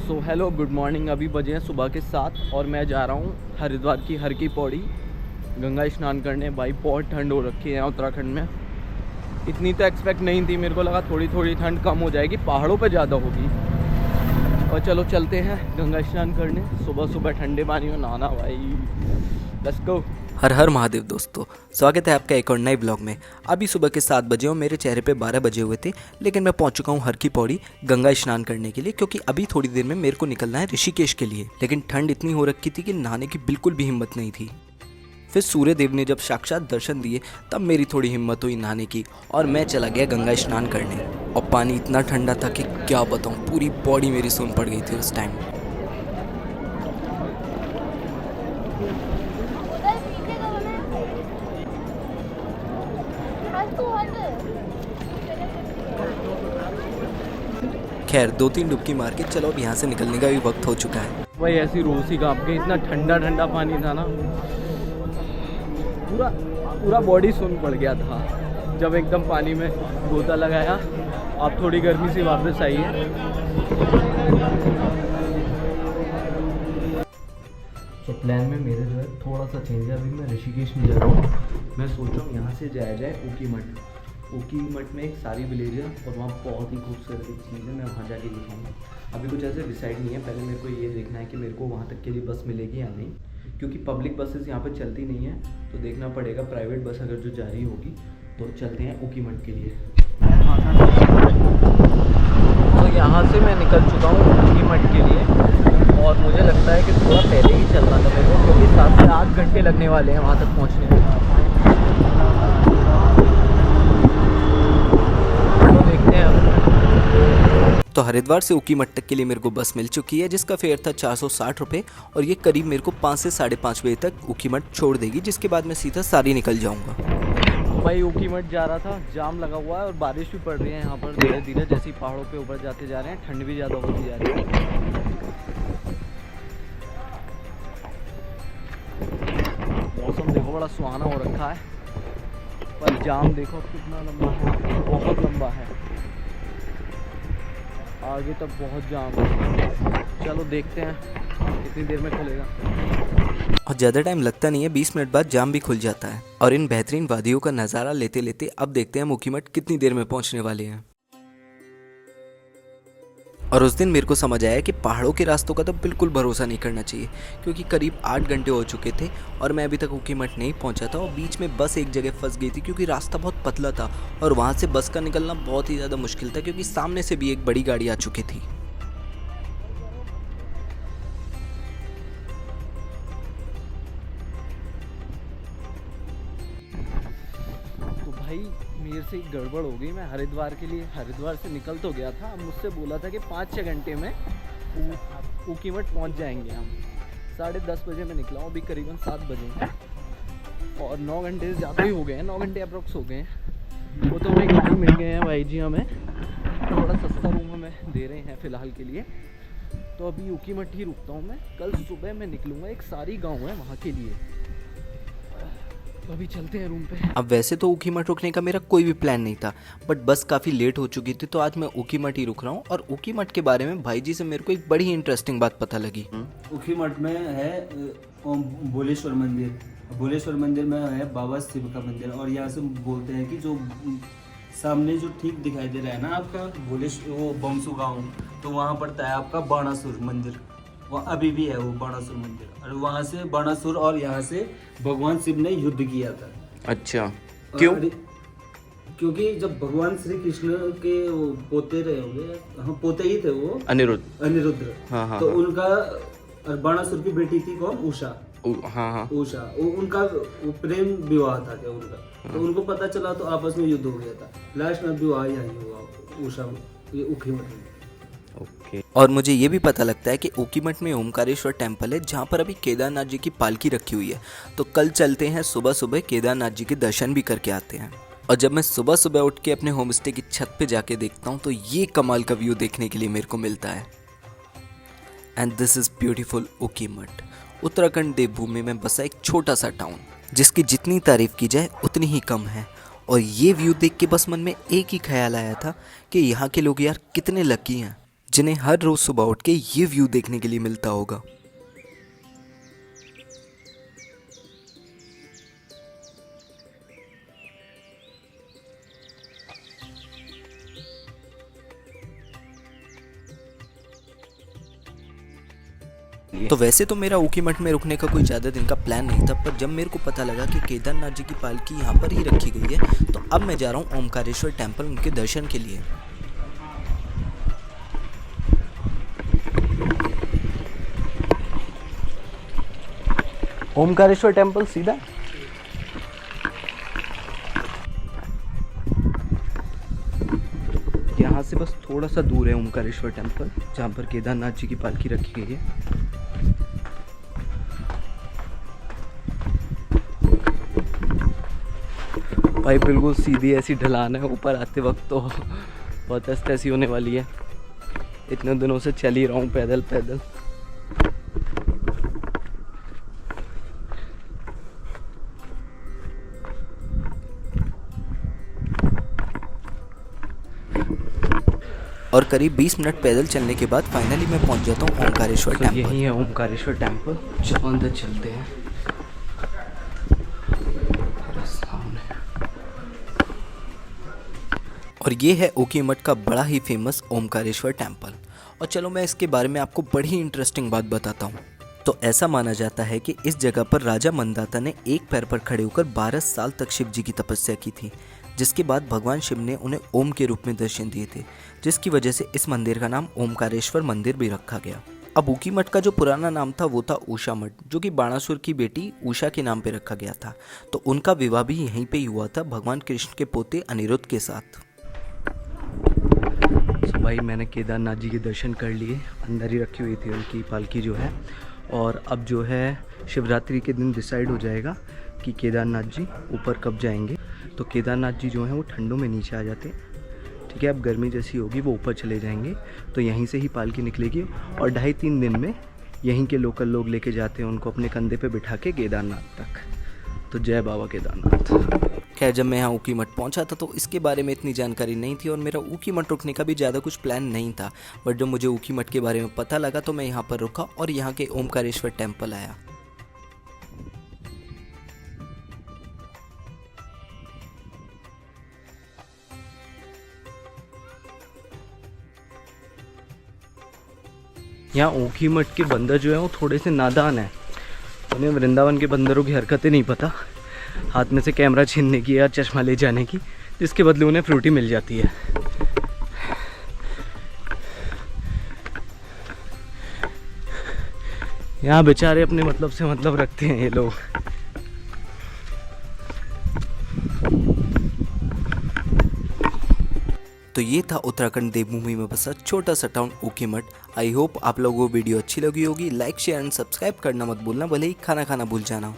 So hello good morning. अभी बजे हैं सुबह के 7 और मैं जा रहा हूँ हरिद्वार की हर की पौड़ी गंगा स्नान करने। भाई बहुत ठंड हो रखी है यहाँ उत्तराखंड में। इतनी तो एक्सपेक्ट नहीं थी, मेरे को लगा थोड़ी थोड़ी ठंड कम हो जाएगी, पहाड़ों पे ज़्यादा होगी। और चलो चलते हैं गंगा स्नान करने। सुबह सुबह ठंडे पानी में नहाना भाई, लेट्स गो। हर हर महादेव दोस्तों, स्वागत है आपका एक और नए ब्लॉग में। अभी सुबह के 7 बजे और मेरे चेहरे पे 12 बजे हुए थे, लेकिन मैं पहुंच चुका हूं हर की पौड़ी गंगा स्नान करने के लिए, क्योंकि अभी थोड़ी देर में मेरे को निकलना है ऋषिकेश के लिए। लेकिन ठंड इतनी हो रखी थी कि नहाने की बिल्कुल भी हिम्मत नहीं थी। फिर सूर्य देव ने जब साक्षात दर्शन दिए तब मेरी थोड़ी हिम्मत हुई नहाने की और मैं चला गया गंगा स्नान करने। और पानी इतना ठंडा था कि क्या बताऊँ, पूरी बॉडी मेरी सून पड़ गई थी उस टाइम। खैर 2-3 डुबकी मार के चलो अब यहाँ से निकलने का भी वक्त हो चुका है। भाई ऐसी रोसी कांप के, इतना ठंडा ठंडा पानी था ना, पूरा पूरा बॉडी सुन पड़ गया था जब एकदम पानी में गोता लगाया। अब थोड़ी गर्मी सी वापस आई है। तो प्लान में मेरे जो है थोड़ा सा चेंज है। अभी मैं ऋषिकेश में जा रहा हूँ। मैं सोच रहा हूँ यहाँ से जाया जाए ऊखीमठ। ऊखीमठ में एक सारी विलेज है और वहाँ बहुत ही खूबसूरत एक चीज़ है, मैं वहाँ जाके दिखाऊंगा। अभी कुछ ऐसे डिसाइड नहीं है, पहले मेरे को ये देखना है कि मेरे को वहाँ तक के लिए बस मिलेगी या नहीं, क्योंकि पब्लिक बसेस यहाँ पर चलती नहीं है। तो देखना पड़ेगा प्राइवेट बस अगर जो जा रही होगी। तो चलते हैं ऊखीमठ के लिए। तो यहाँ से मैं निकल चुका हूँ ऊखीमठ के लिए और मुझे लगता है कि थोड़ा पहले ही चलना था मेरे को, क्योंकि 7 से 8 घंटे लगने वाले हैं वहाँ तक पहुँचने में। तो देखते हैं। तो हरिद्वार से ऊखीमठ तक के लिए मेरे को बस मिल चुकी है, जिसका फेयर था 460 रुपये और ये करीब मेरे को 5 से 5:30 बजे तक ऊखीमठ छोड़ देगी, जिसके बाद मैं सीधा सारी निकल जाऊंगा। तो भाई ऊखीमठ जा रहा था, जाम लगा हुआ है और बारिश भी पड़ रही है यहाँ पर धीरे धीरे। जैसे पहाड़ों पे ऊपर जाते जा रहे हैं ठंड भी ज़्यादा होती जा रही है। मौसम देखो बड़ा सुहाना हो रखा है, पर जाम देखो कितना लंबा है, बहुत लंबा है। आगे तक बहुत जाम है। चलो देखते हैं कितनी देर में खुलेगा। और ज़्यादा टाइम लगता नहीं है, 20 मिनट बाद जाम भी खुल जाता है। और इन बेहतरीन वादियों का नज़ारा लेते लेते अब देखते हैं हम ऊखीमठ कितनी देर में पहुंचने वाले हैं। और उस दिन मेरे को समझ आया कि पहाड़ों के रास्तों का तो बिल्कुल भरोसा नहीं करना चाहिए, क्योंकि करीब 8 घंटे हो चुके थे और मैं अभी तक ऊखीमठ नहीं पहुंचा था। और बीच में बस एक जगह फंस गई थी, क्योंकि रास्ता बहुत पतला था और वहां से बस का निकलना बहुत ही ज़्यादा मुश्किल था, क्योंकि सामने से भी एक बड़ी गाड़ी आ चुकी थी। तो भाई मेरे से एक गड़बड़ हो गई। मैं हरिद्वार के लिए हरिद्वार से निकल तो गया था, मुझसे बोला था कि 5-6 घंटे में ऊखीमठ पहुंच जाएंगे हम। 10:30 बजे मैं निकला हूँ, अभी करीबन 7 बजे हैं और 9 घंटे से ज़्यादा ही हो गए हैं, 9 घंटे अप्रॉक्स हो गए हैं। वो तो हमें गाड़ी मिल गए हैं भाई जी, हमें थोड़ा सस्ता रूम हमें दे रहे हैं फ़िलहाल के लिए। तो अभी ऊखीमठ ही रुकता हूँ मैं। कल सुबह मैं निकलूँगा, एक सारी गाँव है वहाँ के लिए। तो अभी चलते हैं रूम पे। अब वैसे तो ऊखीमठ रुकने का मेरा कोई भी प्लान नहीं था, बट बस काफ़ी लेट हो चुकी थी, तो आज मैं ऊखीमठ ही रुक रहा हूँ। और ऊखीमठ के बारे में भाई जी से मेरे को एक बड़ी ही इंटरेस्टिंग बात पता लगी। ऊखीमठ में है भोलेश्वर मंदिर। भोलेश्वर मंदिर में है बाबा शिव का मंदिर। और यहाँ से बोलते हैं कि जो सामने जो ठीक दिखाई दे रहा है ना आपका वो बमसू गाँव, तो वहाँ पड़ता है आपका बाणासुर मंदिर। वहाँ अभी भी है वो बाणासुर मंदिर। और वहाँ से बाणासुर और यहाँ से भगवान शिव ने युद्ध किया था। अच्छा, क्यों? क्योंकि जब भगवान श्री कृष्ण के वो पोते रहे होंगे, हाँ पोते ही थे वो, अनिरुद्ध। हाँ, तो उनका बाणासुर की बेटी थी कौन, उषा। हाँ, उषा उनका वो प्रेम विवाह था क्या उनका। तो उनको पता चला तो आपस में युद्ध हो गया था। लास्ट में विवाह यही हुआ उषा, ये ऊखीमठ में। और मुझे ये भी पता लगता है कि ऊखीमठ में ओमकारेश्वर टेम्पल है, जहाँ पर अभी केदारनाथ जी की पालकी रखी हुई है। तो कल चलते हैं सुबह सुबह केदारनाथ जी के दर्शन भी करके आते हैं। और जब मैं सुबह सुबह उठ के अपने होम स्टे की छत पे जाके देखता हूँ तो ये कमाल का व्यू देखने के लिए मेरे को मिलता है। And this is beautiful Ukhimath, Uttarakhand देवभूमि में बसा एक छोटा सा टाउन, जिसकी जितनी तारीफ की जाए उतनी ही कम है। और ये व्यू देख के बस मन में एक ही ख्याल आया था कि यहाँ के लोग यार कितने लकी हैं। जिन्हें हर रोज़ सुबह उठ के ये व्यू देखने के लिए मिलता होगा। तो वैसे तो मेरा ऊखीमठ में रुकने का कोई ज़्यादा दिन का प्लान नहीं था, पर जब मेरे को पता लगा कि केदारनाथ जी की पालकी यहाँ पर ही रखी गई है, तो अब मैं जा रहा हूँ ओमकारेश्वर टेम्पल उनके दर्शन के लिए। ओमकारेश्वर टेम्पल सीधा यहाँ से बस थोड़ा सा दूर है ओमकारेश्वर टेम्पल, जहाँ पर केदारनाथ जी की पालकी रखी गई है। भाई बिल्कुल सीधी ऐसी ढलान है, ऊपर आते वक्त तो बहुत ऐसी होने वाली है। इतने दिनों से चल ही रहा हूँ पैदल पैदल। और करीब 20 मिनट पैदल चलने के बाद फाइनली मैं पहुंच जाता हूं ओमकारेश्वर तो टेम्पल। यही है ओमकारेश्वर टेम्पल, चलो अंदर चलते हैं। और ये है ऊखीमठ का बड़ा ही फेमस ओमकारेश्वर टेम्पल। और चलो मैं इसके बारे में आपको बड़ी ही इंटरेस्टिंग बात बताता हूँ। तो ऐसा माना जाता है कि इस जगह पर राजा मंदाता ने एक पैर पर खड़े होकर 12 साल तक शिव जी की तपस्या की थी, जिसके बाद भगवान शिव ने उन्हें ओम के रूप में दर्शन दिए थे, जिसकी वजह से इस मंदिर का नाम ओमकारेश्वर मंदिर भी रखा गया। अब ऊखीमठ का जो पुराना नाम था वो था उषा मठ, जो कि बाणासुर की बेटी उषा के नाम पे रखा गया था। तो उनका विवाह भी यहीं पे ही हुआ था भगवान कृष्ण के पोते अनिरुद्ध के साथ। तो भाई मैंने केदारनाथ जी के दर्शन कर लिए, अंदर ही रखी हुई थी उनकी पालकी जो है। और अब जो है शिवरात्रि के दिन डिसाइड हो जाएगा कि केदारनाथ जी ऊपर कब जाएंगे। तो केदारनाथ जी जो हैं वो ठंडों में नीचे आ जाते हैं, ठीक है। अब गर्मी जैसी होगी वो ऊपर चले जाएंगे, तो यहीं से ही पालकी निकलेगी और 2.5-3 दिन में यहीं के लोकल लोग लेके जाते हैं उनको अपने कंधे पे बिठा के केदारनाथ तक। तो जय बाबा केदारनाथ। खैर जब मैं यहाँ ऊखीमठ पहुँचा था तो इसके बारे में इतनी जानकारी नहीं थी और मेरा ऊखीमठ रुकने का भी ज़्यादा कुछ प्लान नहीं था। बट जब मुझे ऊखीमठ के बारे में पता लगा तो मैं यहाँ पर रुका और यहाँ के ओमकारेश्वर टेम्पल आया। यहाँ ऊखीमठ के बंदर जो है वो थोड़े से नादान है। उन्हें वृंदावन के बंदरों की हरकतें नहीं पता, हाथ में से कैमरा छीनने की या चश्मा ले जाने की, जिसके बदले उन्हें फ्रूटी मिल जाती है। यहाँ बेचारे अपने मतलब से मतलब रखते हैं ये लोग। तो ये था उत्तराखंड देवभूमि में बसा छोटा सा टाउन ऊखीमठ। आई होप आप लोगों को वीडियो अच्छी लगी होगी। लाइक शेयर एंड सब्सक्राइब करना मत भूलना, भले ही खाना खाना भूल जाना।